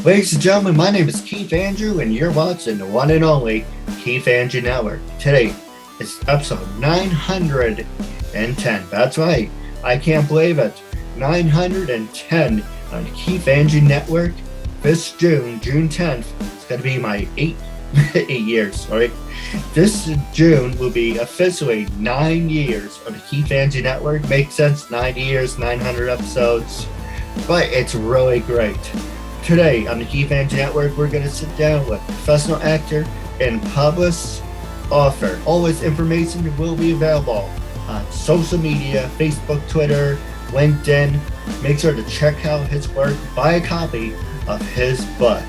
Ladies and gentlemen, my name is Keith Andrew, and you're watching the one and only Keith Andrew Network. Today is episode 910. That's right. I can't believe it. 910 on Keith Andrew Network. This June 10th, it's going to be my 8 years, right? This June will be officially 9 years of the Keith Andrew Network. Makes sense, 9 years, 900 episodes. But it's really great. Today on the Keith Andrew Network, we're going to sit down with professional actor and published author. All this information will be available on social media, Facebook, Twitter, LinkedIn. Make sure to check out his work, buy a copy of his book.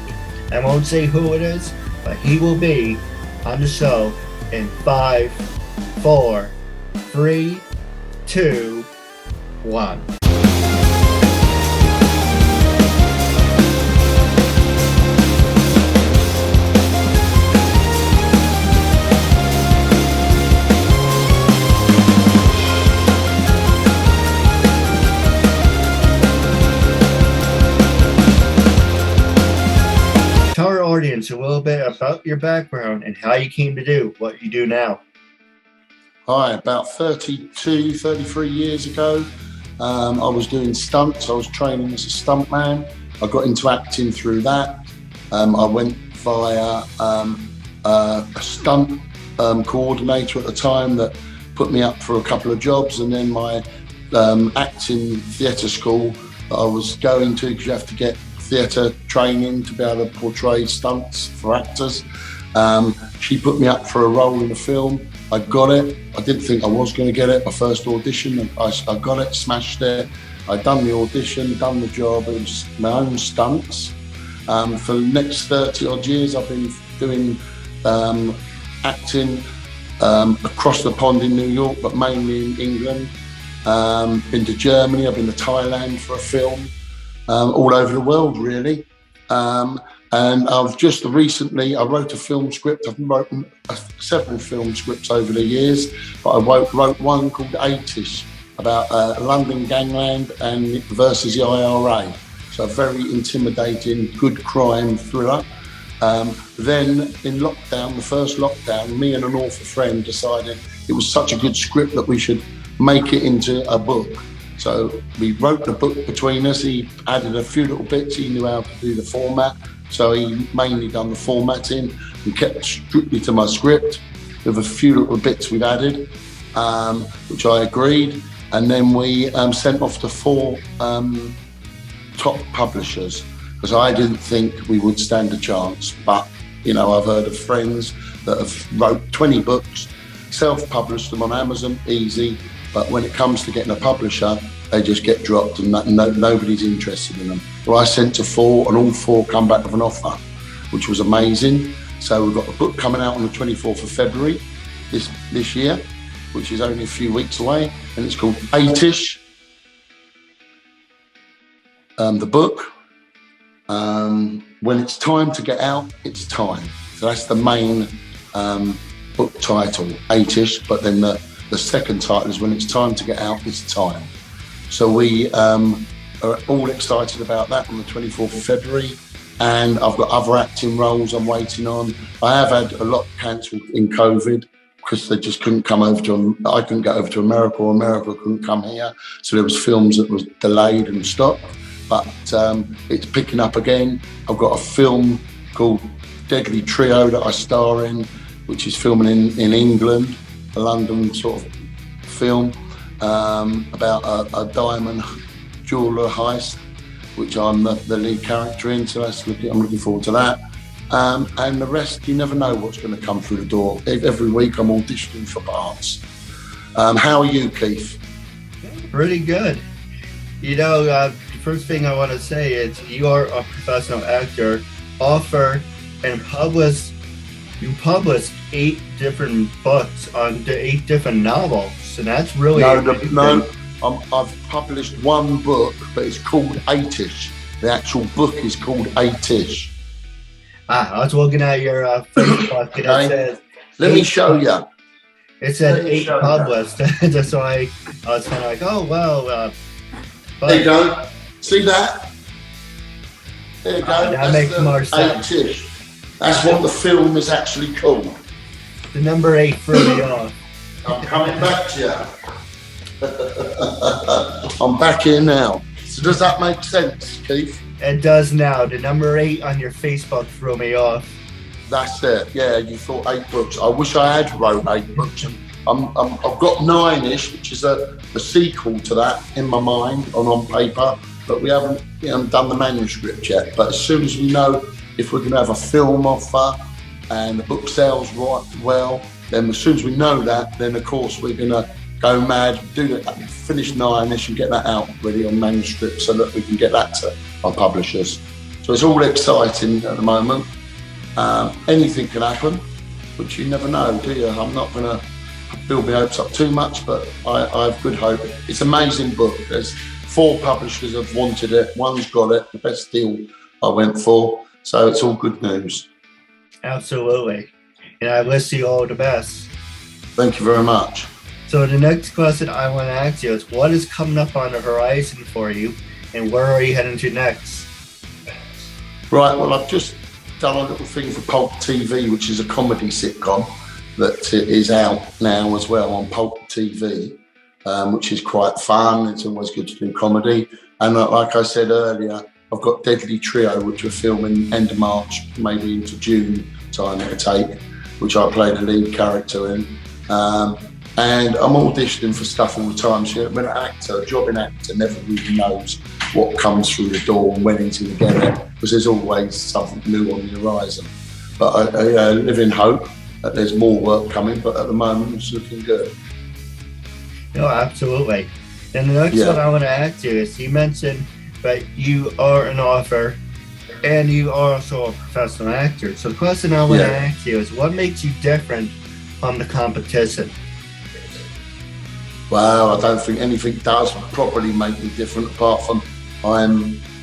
I won't say who it is, but he will be on the show in 5, 4, 3, 2, 1. Tell our audience a little bit about your background and how you came to do what you do now. Hi, about 33 years ago, I was doing stunts. I was training as a stuntman. I got into acting through that. I went via a stunt coordinator at the time that put me up for a couple of jobs, and then my acting theatre school that I was going to, because you have to get theatre training to be able to portray stunts for actors. She put me up for a role in a film. I got it. I didn't think I was going to get it. My first audition, I got it, smashed it. I'd done the audition, done the job. It was my own stunts. For the next 30 odd years, I've been doing acting across the pond in New York, but mainly in England. Been to Germany, I've been to Thailand for a film. All over the world, really. And I've just recently, I wrote a film script. I've written several film scripts over the years, but I wrote one called 80s about London gangland and versus the IRA. So a very intimidating, good crime thriller. Then in lockdown, the first lockdown, me and an author friend decided it was such a good script that we should make it into a book. So we wrote the book between us. He added a few little bits. He knew how to do the format. So he mainly done the formatting and kept strictly to my script with a few little bits we've added, which I agreed. And then we sent off to 4 top publishers, because I didn't think we would stand a chance. But, you know, I've heard of friends that have wrote 20 books, self-published them on Amazon, easy. But when it comes to getting a publisher, they just get dropped and nobody's interested in them. Well, I sent to 4 and all 4 come back with an offer, which was amazing. So we've got a book coming out on the 24th of February this year, which is only a few weeks away, and it's called 80s. The book, when it's time to get out, it's time. So that's the main book title, 80s, but then the second title is when it's time to get out, it's time. So we are all excited about that on the 24th of February. And I've got other acting roles I'm waiting on. I have had a lot cancelled in COVID because they just couldn't come over to, I couldn't get over to America, or America couldn't come here. So there was films that was delayed and stopped, but it's picking up again. I've got a film called Deadly Trio that I star in, which is filming in England. A London sort of film about a diamond jeweller heist, which I'm the lead character in, so I'm looking forward to that. And the rest, you never know what's going to come through the door. Every week I'm auditioning for parts. How are you, Keith? Pretty good. You know, the first thing I want to say is you are a professional actor, author, and you published 8 different books on the 8 different novels, and that's really I've published one book, but it's called 80s. The actual book is called 80s. I was looking at your Facebook, and it says, let me show you. It said 8 published. So I was kind of like, oh, well. There you go. See that? There you go. That makes more sense. 8-ish. That's what the film is actually called. The number 8 threw me off. I'm coming back to you. I'm back here now. So does that make sense, Keith? It does now. The number 8 on your Facebook threw me off. That's it. Yeah, you thought 8 books. I wish I had wrote 8 books. I've got 9-ish, which is a sequel to that in my mind on paper, but we haven't done the manuscript yet. But as soon as we know if we're going to have a film offer and the book sells right well, then as soon as we know that, then of course we're going to go mad, finish 9-ish and get that out ready on manuscript so that we can get that to our publishers. So it's all exciting at the moment. Anything can happen, which you never know, do you? I'm not going to build my hopes up too much, but I have good hope. It's an amazing book. There's 4 publishers have wanted it. One's got it, the best deal I went for. So it's all good news. Absolutely. And I wish you all the best. Thank you very much. So the next question I want to ask you is, what is coming up on the horizon for you and where are you heading to next? Right, well, I've just done a little thing for Pulp TV, which is a comedy sitcom that is out now as well on Pulp TV, which is quite fun. It's always good to do comedy. And like I said earlier, I've got Deadly Trio, which we're filming end of March, maybe into June time it'll take, which I play the lead character in. And I'm auditioning for stuff all the time. So when an actor, a jobbing actor, never really knows what comes through the door and when he's going to get it, because there's always something new on the horizon. But I live in hope that there's more work coming, but at the moment it's looking good. No, absolutely. And the next one I want to ask you is, you mentioned that you are an author and you are also a professional actor. So the question I want to ask you is, what makes you different from the competition? Well, I don't think anything does properly make me different, apart from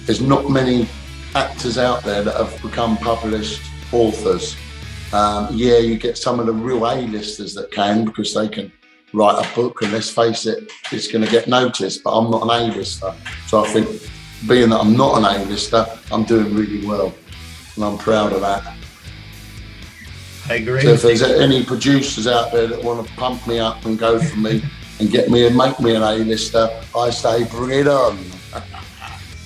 there's not many actors out there that have become published authors. You get some of the real A-listers that can, because they can write a book, and let's face it, it's going to get noticed, but I'm not an A-lister. So I think, being that I'm not an A-lister, I'm doing really well, and I'm proud of that. I agree. So if there's any producers out there that want to pump me up and go for me and get me and make me an A-lister, I say bring it on.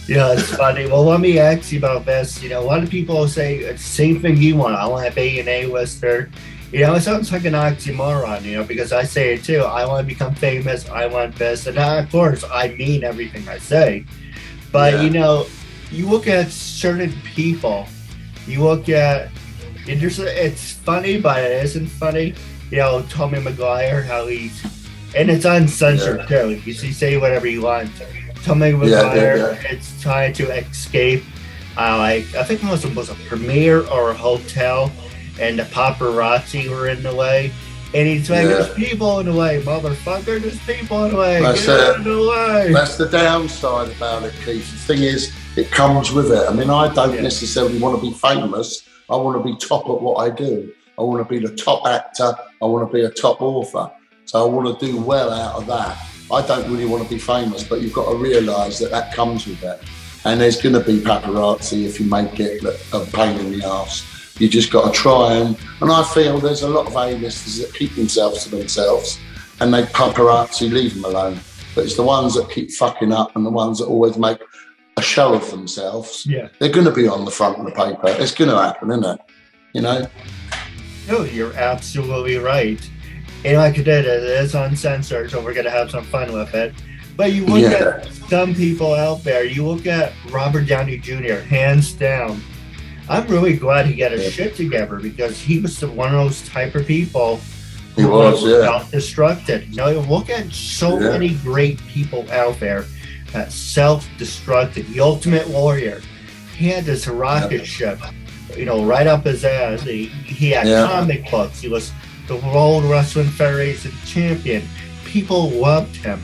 Yeah, it's funny. Well, let me ask you about this. A lot of people say it's the same thing you want. I want to be an A-lister. It sounds like an oxymoron, because I say it too. I want to become famous. I want this. And of course, I mean everything I say. But, you look at certain people, you look at, it's funny, but it isn't funny. Tommy Maguire, how and it's uncensored too. You see, say whatever you want. Tommy Maguire, it's trying to escape. I think it was a premiere or a hotel, and the paparazzi were in the way. And he's like, there's people in the way, motherfucker, there's people in the way. Get out of the way. That's the downside about it, Keith. The thing is, it comes with it. I mean, I don't necessarily want to be famous. I want to be top at what I do. I want to be the top actor. I want to be a top author. So I want to do well out of that. I don't really want to be famous, but you've got to realise that comes with it. And there's going to be paparazzi if you make it a pain in the arse. You just got to try and I feel there's a lot of A-listers that keep themselves to themselves and they paparazzi leave them alone. But it's the ones that keep fucking up and the ones that always make a show of themselves. Yeah. They're going to be on the front of the paper. It's going to happen, isn't it? No, you're absolutely right. And like I did, it is uncensored, so we're going to have some fun with it. But you look at some people out there, you look at Robert Downey Jr., hands down. I'm really glad he got his shit together, because he was one of those type of people who was self-destructed. Look at so many great people out there that self-destructed. The Ultimate Warrior, he had this rocket ship, right up his ass. He had comic books. He was the World Wrestling Federation champion. People loved him.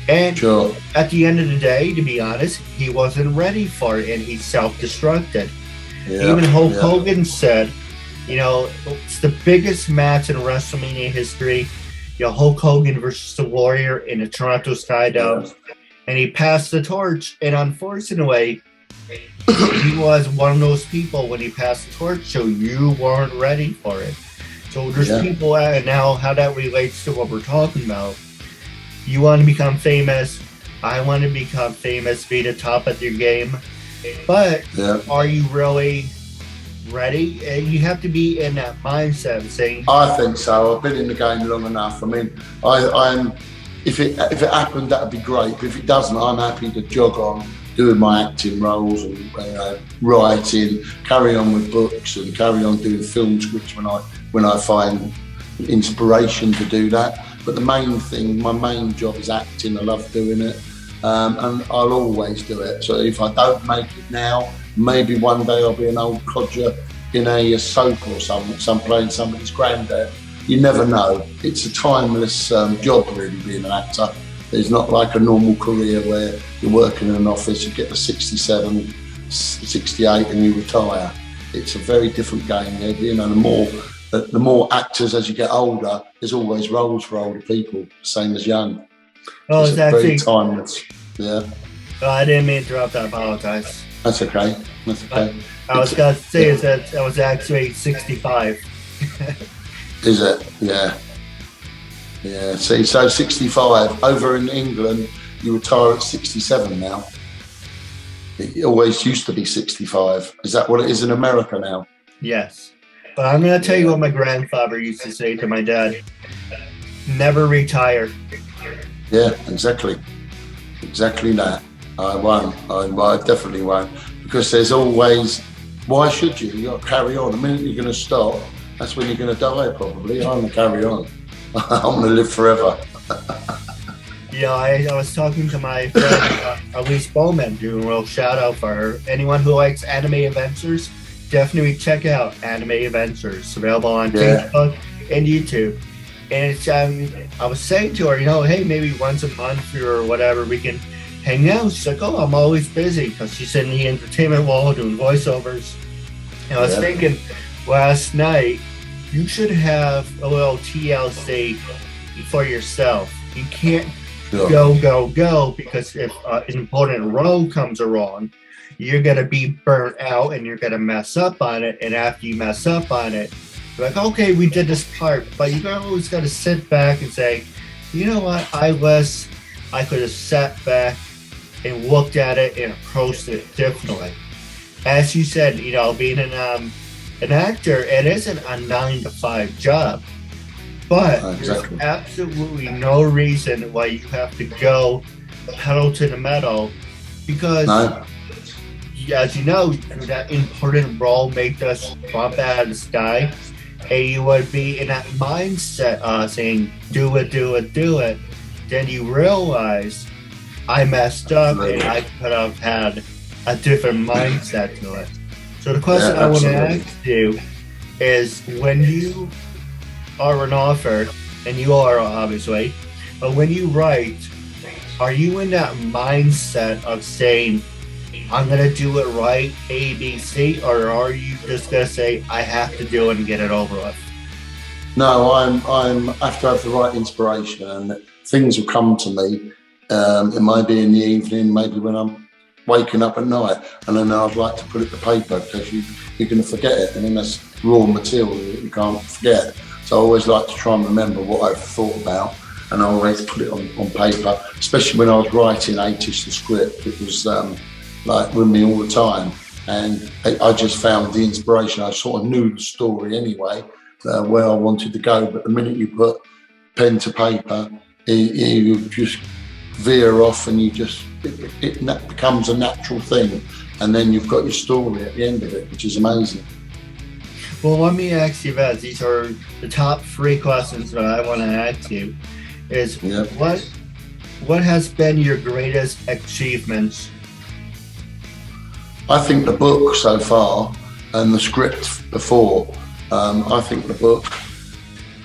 And at the end of the day, to be honest, he wasn't ready for it, and he self-destructed. Even Hulk Hogan said, it's the biggest match in WrestleMania history. Hulk Hogan versus the Warrior in the Toronto Skydome. And he passed the torch, and unfortunately, he was one of those people when he passed the torch, so you weren't ready for it. So there's people out now, how that relates to what we're talking about. You want to become famous. I want to become famous, be the top of your game. But are you really ready? And you have to be in that mindset of saying, I think so. I've been in the game long enough. I mean, I'm if it happened, that'd be great. But if it doesn't, I'm happy to jog on, doing my acting roles and writing, carry on with books and carry on doing film scripts when I find inspiration to do that. But the main thing, my main job is acting. I love doing it. And I'll always do it. So if I don't make it now, maybe one day I'll be an old codger in a soap or some playing somebody's granddad. You never know. It's a timeless job, really, being an actor. It's not like a normal career where you're working in an office, you get to 67, 68 and you retire. It's a very different game. You know, the more actors as you get older, there's always roles for older people, same as young. Oh, it's actually very timeless. Yeah. Oh, I didn't mean to interrupt. I apologize. That's okay. That's okay. I was going to say is that I was actually 65. Is it? Yeah. Yeah. See, so 65 over in England, you retire at 67 now. It always used to be 65. Is that what it is in America now? Yes. But I'm going to tell you what my grandfather used to say to my dad. Never retire. Yeah, exactly. Exactly that. I won't. I definitely won't. Because there's always, why should you? You've got to carry on. The minute you're going to stop, that's when you're going to die probably. I'm going to carry on. I'm going to live forever. Yeah, I was talking to my friend Elise Bowman, doing a real shout out for her. Anyone who likes anime adventures, definitely check out Anime Adventures. Available on Facebook and YouTube. And it's, I was saying to her, hey, maybe once a month or whatever, we can hang out. She's like, oh, I'm always busy, because she's in the entertainment world doing voiceovers. And I was thinking last night, you should have a little TLC for yourself. You can't go, because if an important role comes along, you're going to be burnt out and you're going to mess up on it. And after you mess up on it, you're like, okay, we did this part, but you always got to sit back and say, you know what, I could have sat back and looked at it and approached it differently. As you said, being an actor, it isn't a 9-to-5 job, but there's absolutely no reason why you have to go pedal to the metal, because as you know, that important role made us bump out of the sky. And you would be in that mindset saying, do it. Then you realize, I messed up and I could have had a different mindset to it. So the question I want to ask you is, when you are an author, and you are obviously, but when you write, are you in that mindset of saying, I'm going to do it right, A, B, C, or are you just going to say, I have to do it and get it over with? No, I have to have the right inspiration, and things will come to me. It might be in the evening, maybe when I'm waking up at night, and then I'd like to put it to paper, because you're going to forget it, and then that's raw material that you can't forget. So I always like to try and remember what I've thought about, and I always put it on paper, especially when I was writing 80s, the script. It was like with me all the time, and I just found the inspiration. I sort of knew the story anyway, where I wanted to go, but the minute you put pen to paper, you just veer off, and it becomes a natural thing, and then you've got your story at the end of it, which is amazing. Well, let me ask you that. These are the top 3 questions that I want to ask you. Is what has been your greatest achievements? I think the book so far, and the script before. I think the book.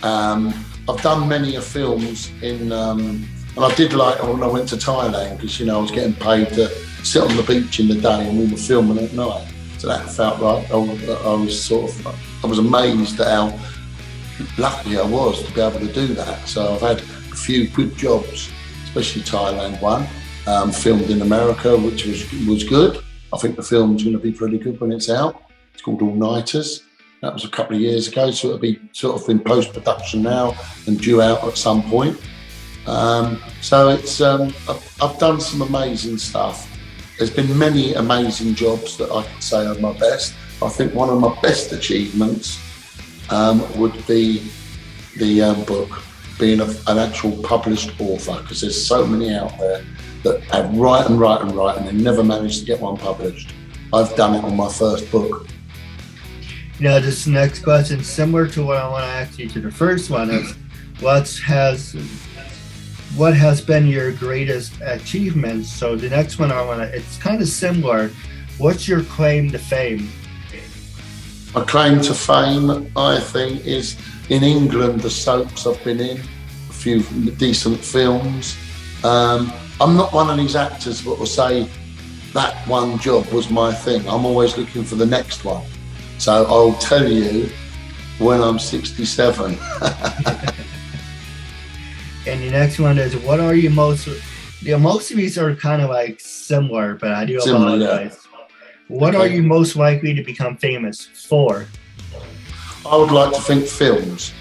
I've done many films and I did like when I went to Thailand, because I was getting paid to sit on the beach in the day and we were filming at night. So that felt like I was amazed at how lucky I was to be able to do that. So I've had a few good jobs, especially Thailand one, filmed in America, which was good. I think the film's going to be pretty good when it's out. It's called All Nighters. That was a couple of years ago, so it'll be sort of in post-production now and due out at some point. So it's I've done some amazing stuff. There's been many amazing jobs that I could say are my best. I think one of my best achievements would be the book, being an actual published author, because there's so many out there that have write and they never managed to get one published. I've done it on my first book. Now, this next question, similar to what I want to ask you to the first one, is what has been your greatest achievement? So the next one it's kind of similar. What's your claim to fame? My claim to fame, I think, is in England, the soaps I've been in, a few decent films. I'm not one of these actors that will say that one job was my thing. I'm always looking for the next one. So I'll tell you when I'm 67. And the next one is, what are you most of these are kind of like similar, but I do apologize. Yeah. What are you most likely to become famous for? I would like to think films.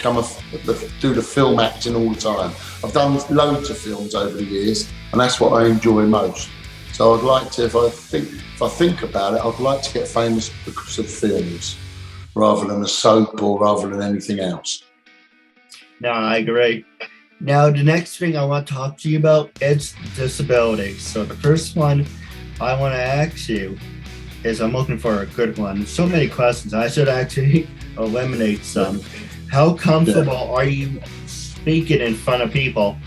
Do the film acting all the time. I've done loads of films over the years, and that's what I enjoy most. So I'd like to, if I think about it, I'd like to get famous because of films, rather than a soap or rather than anything else. No, I agree. Now, the next thing I want to talk to you about is disability. So the first one I want to ask you is, I'm looking for a good one. So many questions. I should actually eliminate some. How comfortable are you speaking in front of people?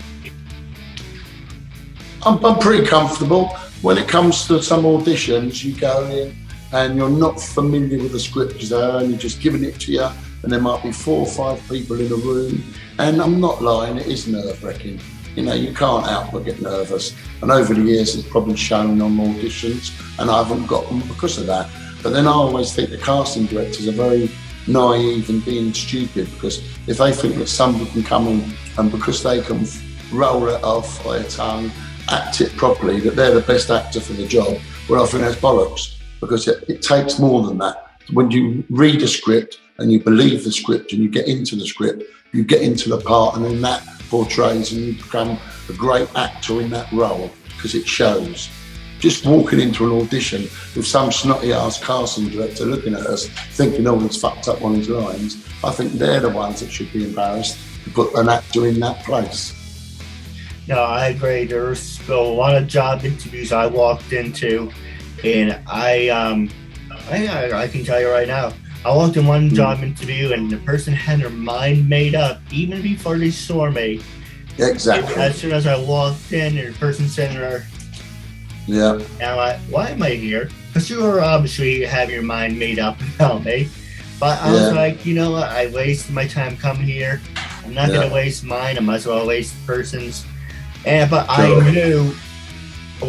I'm pretty comfortable. When it comes to some auditions, you go in and you're not familiar with the script, and you're just giving it to you, and there might be 4 or 5 people in a room, and I'm not lying, it is nerve-wracking. You know, you can't help but get nervous. And over the years, it's probably shown on auditions, and I haven't got them because of that. But then I always think the casting directors are very naive and being stupid, because if they think that somebody can come in and because they can roll it off by a tongue, act it properly, that they're the best actor for the job, well, I think that's bollocks, because it takes more than that. When you read a script and you believe the script and you get into the script, you get into the part, and then that portrays and you become a great actor in that role, because it shows. Just walking into an audition with some snotty-ass casting director looking at us thinking, oh, he's fucked up on his lines, I think they're the ones that should be embarrassed to put an actor in that place. No, I agree. There's a lot of job interviews I walked into, and I can tell you right now, I walked in one job interview and the person had their mind made up even before they saw me. Exactly. As soon as I walked in, and the person said there, yeah. And I'm like, why am I here? Because you were obviously have your mind made up about me. But I was like, you know what? I wasted my time coming here. I'm not going to waste mine. I might as well waste the person's. But I knew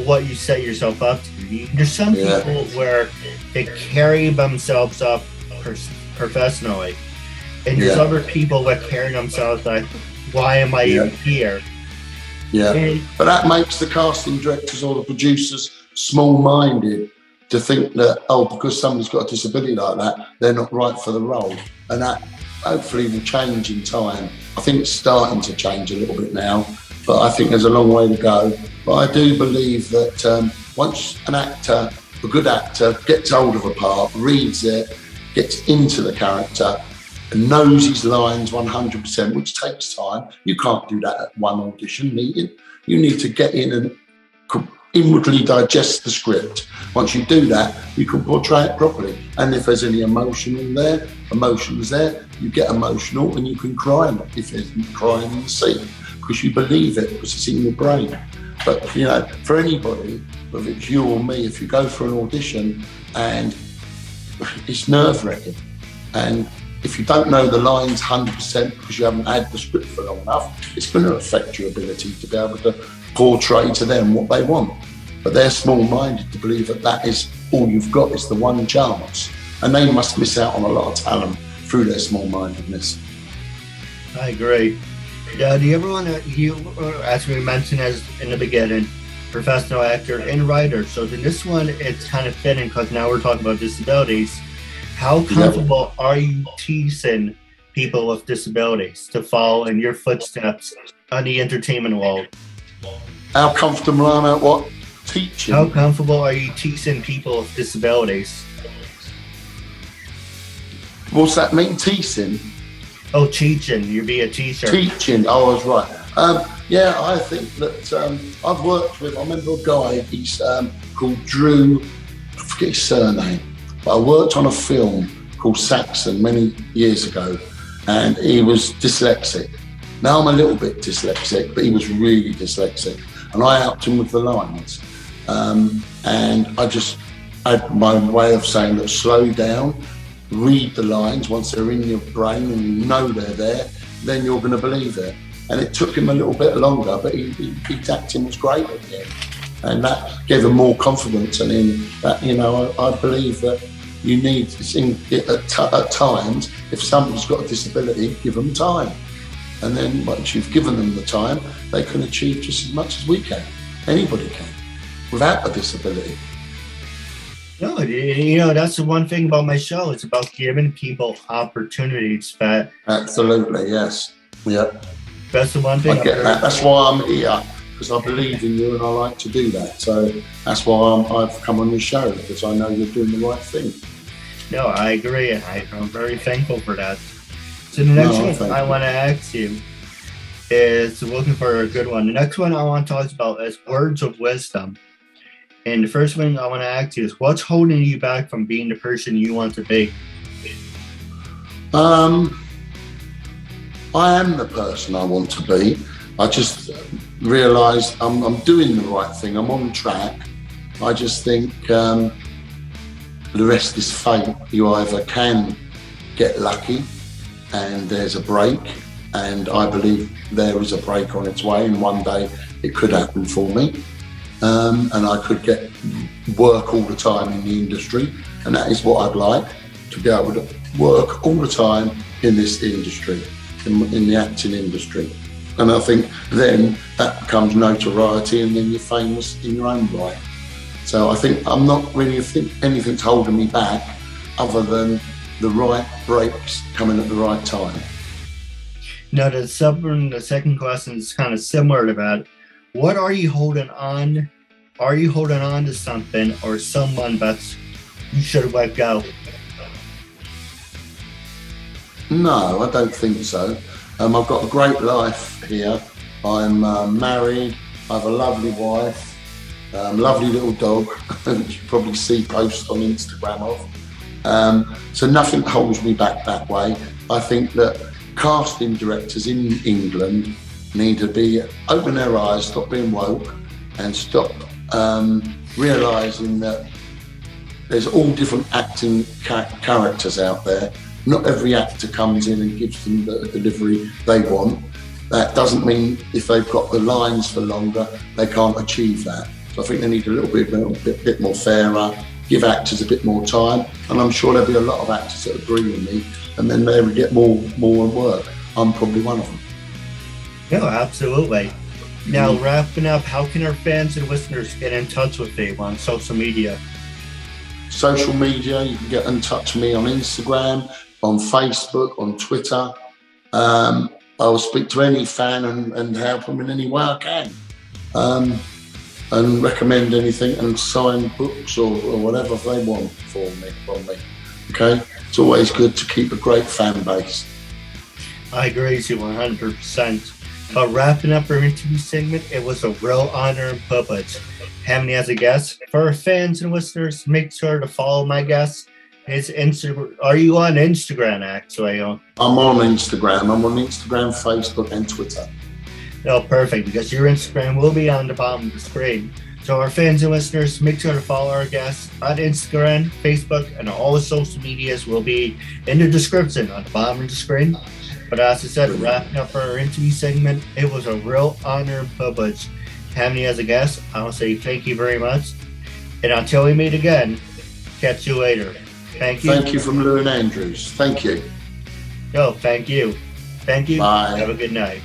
what you set yourself up to be. There's some people where they carry themselves up professionally. And there's other people that carry themselves like, why am I even here? Yeah, but that makes the casting directors or the producers small-minded to think that, oh, because somebody's got a disability like that, they're not right for the role. And that hopefully will change in time. I think it's starting to change a little bit now, but I think there's a long way to go. But I do believe that once an actor, a good actor, gets hold of a part, reads it, gets into the character, and knows his lines 100%, which takes time. You can't do that at one audition meeting. You need to get in and inwardly digest the script. Once you do that, you can portray it properly. And if there's any emotions there, you get emotional and you can cry if there's crying in the scene, because you believe it, because it's in your brain. But, you know, for anybody, whether it's you or me, if you go for an audition and it's nerve-wracking, and if you don't know the lines 100% because you haven't had the script for long enough, it's going to affect your ability to be able to portray to them what they want. But they're small-minded to believe that that is all you've got, is the one chance. And they must miss out on a lot of talent through their small-mindedness. I agree. Do you ever want to, as we mentioned in the beginning, professional actor and writer. So in this one, it's kind of fitting because now we're talking about disabilities. How comfortable are you teaching people with disabilities to follow in your footsteps on the entertainment world? How comfortable am I at what? Teaching? How comfortable are you teaching people with disabilities? What's that mean, teaching? Oh, teaching. You be a teacher. Teaching. Oh, I was right. Yeah, I think that I've worked with, I remember a guy, he's called Drew, I forget his surname, but I worked on a film called Saxon many years ago, and he was dyslexic. Now I'm a little bit dyslexic, but he was really dyslexic, and I helped him with the lines. And I just had my way of saying that slow down, read the lines. Once they're in your brain and you know they're there, then you're going to believe it. And it took him a little bit longer, but his acting was great at the end. And that gave him more confidence. And in that, you know, I believe that you need, at times, if somebody's got a disability, give them time. And then once you've given them the time, they can achieve just as much as we can. Anybody can, without a disability. No, you know, that's the one thing about my show. It's about giving people opportunities. That Absolutely, yes. Yeah. That's the one thing. I get that. That's why I'm here, because I believe in you and I like to do that. So that's why I've come on your show, because I know you're doing the right thing. No, I agree, and I'm very thankful for that. So the next one I want to ask you is looking for a good one. The next one I want to talk about is words of wisdom. And the first thing I want to ask you is, what's holding you back from being the person you want to be? I am the person I want to be. I just realised I'm doing the right thing. I'm on track. I just think the rest is fate. You either can get lucky and there's a break, and I believe there is a break on its way, and one day it could happen for me. And I could get work all the time in the industry, and that is what I'd like, to be able to work all the time in this industry, in the acting industry. And I think then that becomes notoriety, and then you're famous in your own right. So I think I'm not really think anything's holding me back other than the right breaks coming at the right time. Now, the second question is kind of similar to that. What are you holding on? Are you holding on to something or someone that you should have let go? No, I don't think so. I've got a great life here. I'm married. I have a lovely wife, lovely little dog, which you probably see posts on Instagram of. So nothing holds me back that way. I think that casting directors in England need to open their eyes, stop being woke, and stop realising that there's all different acting characters out there. Not every actor comes in and gives them the delivery they want. That doesn't mean if they've got the lines for longer, they can't achieve that. So I think they need a little bit more fairer, give actors a bit more time, and I'm sure there'll be a lot of actors that agree with me, and then they will get more work. I'm probably one of them. No, absolutely. Now, wrapping up, how can our fans and listeners get in touch with you on social media? Social media, you can get in touch with me on Instagram, on Facebook, on Twitter. I will speak to any fan and help them in any way I can. And recommend anything and sign books or whatever they want from me. Okay? It's always good to keep a great fan base. I agree with you 100%. But wrapping up our interview segment, it was a real honor and privilege having you as a guest. For our fans and listeners, make sure to follow my guest. His Instagram. Are you on Instagram, actually? I'm on Instagram. I'm on Instagram, Facebook, and Twitter. No, perfect, because your Instagram will be on the bottom of the screen. So our fans and listeners, make sure to follow our guests on Instagram, Facebook, and all the social medias will be in the description on the bottom of the screen. But as I said, wrapping up our interview segment, it was a real honor and privilege having you as a guest. I want to say thank you very much. And until we meet again, catch you later. Thank you. Thank you from Luing Andrews. Thank you. No, thank you. Thank you. Bye. Have a good night.